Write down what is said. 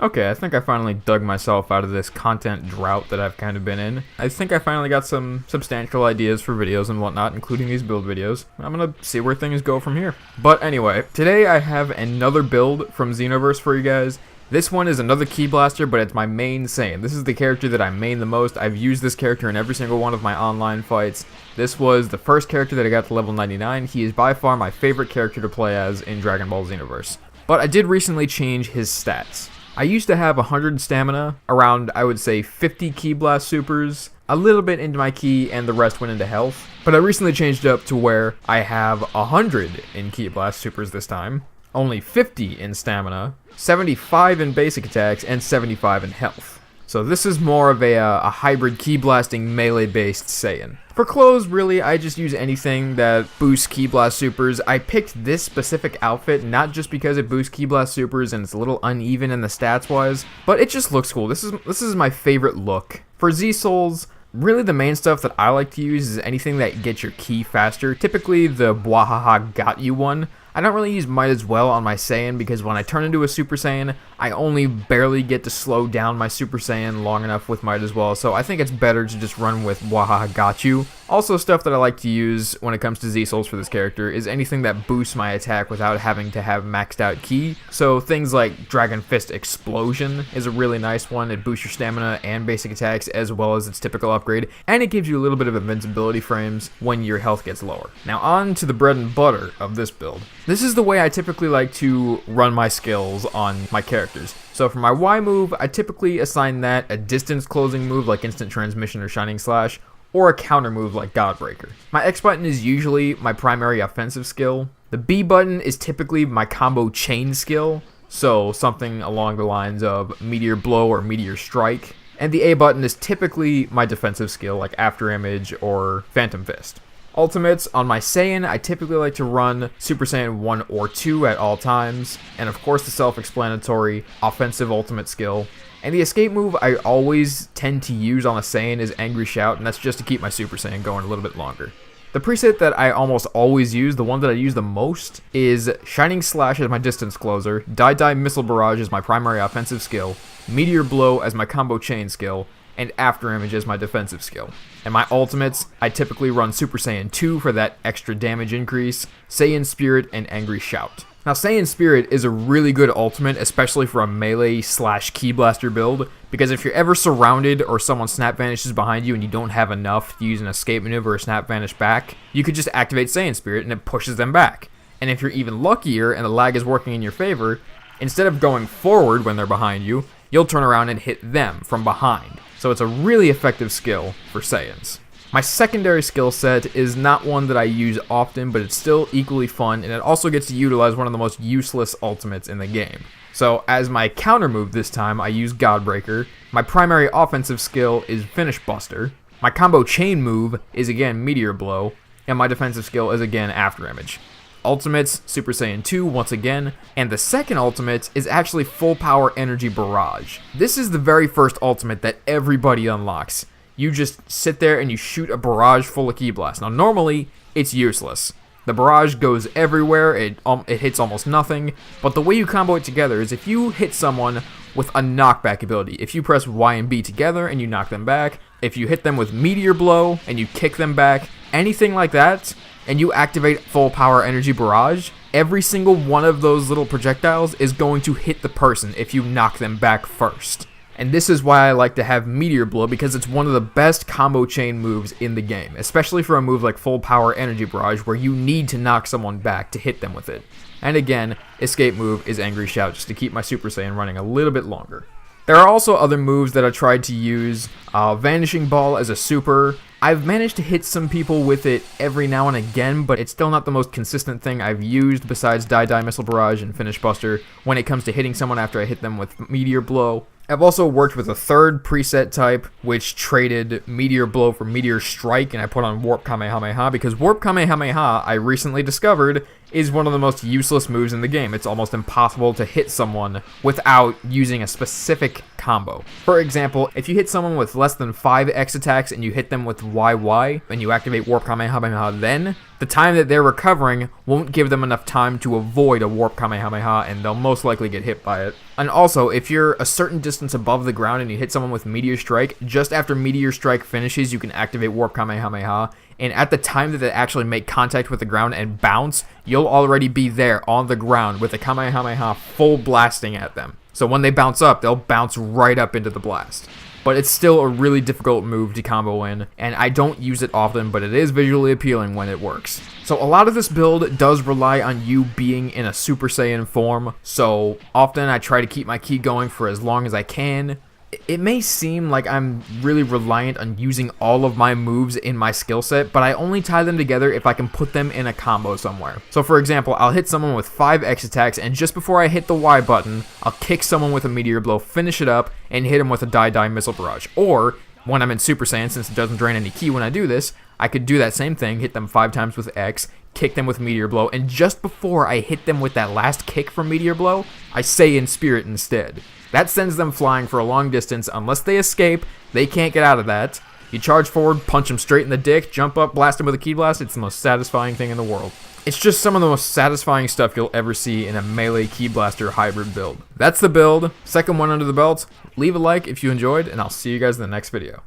Okay, I think I finally dug myself out of this content drought that I've kind of been in. I think I finally got some substantial ideas for videos and whatnot, including these build videos. I'm gonna see where things go from here. But anyway, today I have another build from Xenoverse for you guys. This one is another Ki Blaster, but it's my main Saiyan. This is the character that I main the most. I've used this character in every single one of my online fights. This was the first character that I got to level 99. He is by far my favorite character to play as in Dragon Ball Xenoverse. But I did recently change his stats. I used to have 100 stamina, around I would say 50 Ki Blast supers, a little bit into my Ki, and the rest went into health. But I recently changed it up to where I have 100 in Ki Blast supers this time, only 50 in stamina, 75 in basic attacks, and 75 in health. So this is more of a hybrid Ki Blasting melee-based Saiyan. For clothes, really, I just use anything that boosts Ki Blast supers. I picked this specific outfit not just because it boosts Ki Blast supers and it's a little uneven in the stats-wise, but it just looks cool. This is my favorite look. For Z-Souls, really the main stuff that I like to use is anything that gets your Ki faster. Typically the Bwahaha Got You one. I don't really use Might As Well on my Saiyan because when I turn into a Super Saiyan, I only barely get to slow down my Super Saiyan long enough with Might As Well, so I think it's better to just run with Bwahaha Got You. Also, stuff that I like to use when it comes to Z-Souls for this character is anything that boosts my attack without having to have maxed out Ki. So things like Dragon Fist Explosion is a really nice one. It boosts your stamina and basic attacks as well as its typical upgrade, and it gives you a little bit of invincibility frames when your health gets lower. Now on to the bread and butter of this build. This is the way I typically like to run my skills on my characters. So for my Y move, I typically assign that a distance closing move like Instant Transmission or Shining Slash, or a counter move like Godbreaker. My X button is usually my primary offensive skill. The B button is typically my combo chain skill, so something along the lines of Meteor Blow or Meteor Strike. And the A button is typically my defensive skill like After Image or Phantom Fist. Ultimates, on my Saiyan, I typically like to run Super Saiyan 1 or 2 at all times, and of course the self-explanatory offensive ultimate skill. And the escape move I always tend to use on a Saiyan is Angry Shout, and that's just to keep my Super Saiyan going a little bit longer. The preset that I almost always use, the one that I use the most, is Shining Slash as my distance closer, Die Missile Barrage as my primary offensive skill, Meteor Blow as my combo chain skill, and After Image as my defensive skill. And my ultimates, I typically run Super Saiyan 2 for that extra damage increase, Saiyan Spirit, and Angry Shout. Now Saiyan Spirit is a really good ultimate, especially for a melee / Ki Blaster build, because if you're ever surrounded or someone snap vanishes behind you and you don't have enough to use an escape maneuver or snap vanish back, you could just activate Saiyan Spirit and it pushes them back. And if you're even luckier and the lag is working in your favor, instead of going forward when they're behind you, you'll turn around and hit them from behind. So it's a really effective skill for Saiyans. My secondary skill set is not one that I use often, but it's still equally fun, and it also gets to utilize one of the most useless ultimates in the game. So as my counter move this time, I use Godbreaker. My primary offensive skill is Finish Buster. My combo chain move is again Meteor Blow, and my defensive skill is again After Image. Ultimates, Super Saiyan 2 once again, and the second ultimate is actually Full Power Energy Barrage. This is the very first ultimate that everybody unlocks. You just sit there and you shoot a barrage full of Ki Blast. Now normally, it's useless. The barrage goes everywhere, it hits almost nothing, but the way you combo it together is if you hit someone with a knockback ability, if you press Y and B together and you knock them back, if you hit them with Meteor Blow and you kick them back, anything like that, and you activate Full Power Energy Barrage, every single one of those little projectiles is going to hit the person if you knock them back first. And this is why I like to have Meteor Blow, because it's one of the best combo chain moves in the game, especially for a move like Full Power Energy Barrage where you need to knock someone back to hit them with it. And again, escape move is Angry Shout, just to keep my Super Saiyan running a little bit longer. There are also other moves that I tried to use. Vanishing Ball as a super. I've managed to hit some people with it every now and again, but it's still not the most consistent thing I've used besides Die Missile Barrage and Finish Buster when it comes to hitting someone after I hit them with Meteor Blow. I've also worked with a third preset type, which traded Meteor Blow for Meteor Strike, and I put on Warp Kamehameha, because Warp Kamehameha, I recently discovered, is one of the most useless moves in the game. It's almost impossible to hit someone without using a specific combo. For example, if you hit someone with less than 5 X attacks and you hit them with YY, and you activate Warp Kamehameha then, the time that they're recovering won't give them enough time to avoid a Warp Kamehameha, and they'll most likely get hit by it. And also, if you're a certain distance above the ground and you hit someone with Meteor Strike, just after Meteor Strike finishes, you can activate Warp Kamehameha, and at the time that they actually make contact with the ground and bounce, you'll already be there on the ground with the Kamehameha full blasting at them. So when they bounce up, they'll bounce right up into the blast. But it's still a really difficult move to combo in, and I don't use it often, but it is visually appealing when it works. So a lot of this build does rely on you being in a Super Saiyan form, so often I try to keep my ki going for as long as I can. It may seem like I'm really reliant on using all of my moves in my skill set, but I only tie them together if I can put them in a combo somewhere. So for example, I'll hit someone with 5 X attacks, and just before I hit the Y button, I'll kick someone with a Meteor Blow, finish it up, and hit him with a Die Missile Barrage. Or, when I'm in Super Saiyan, since it doesn't drain any ki when I do this, I could do that same thing, hit them 5 times with X, kick them with Meteor Blow, and just before I hit them with that last kick from Meteor Blow, I Saiyan Spirit instead. That sends them flying for a long distance. Unless they escape, they can't get out of that. You charge forward, punch them straight in the dick, jump up, blast them with a ki blast. It's the most satisfying thing in the world. It's just some of the most satisfying stuff you'll ever see in a melee ki blaster hybrid build. That's the build. Second one under the belt. Leave a like if you enjoyed, and I'll see you guys in the next video.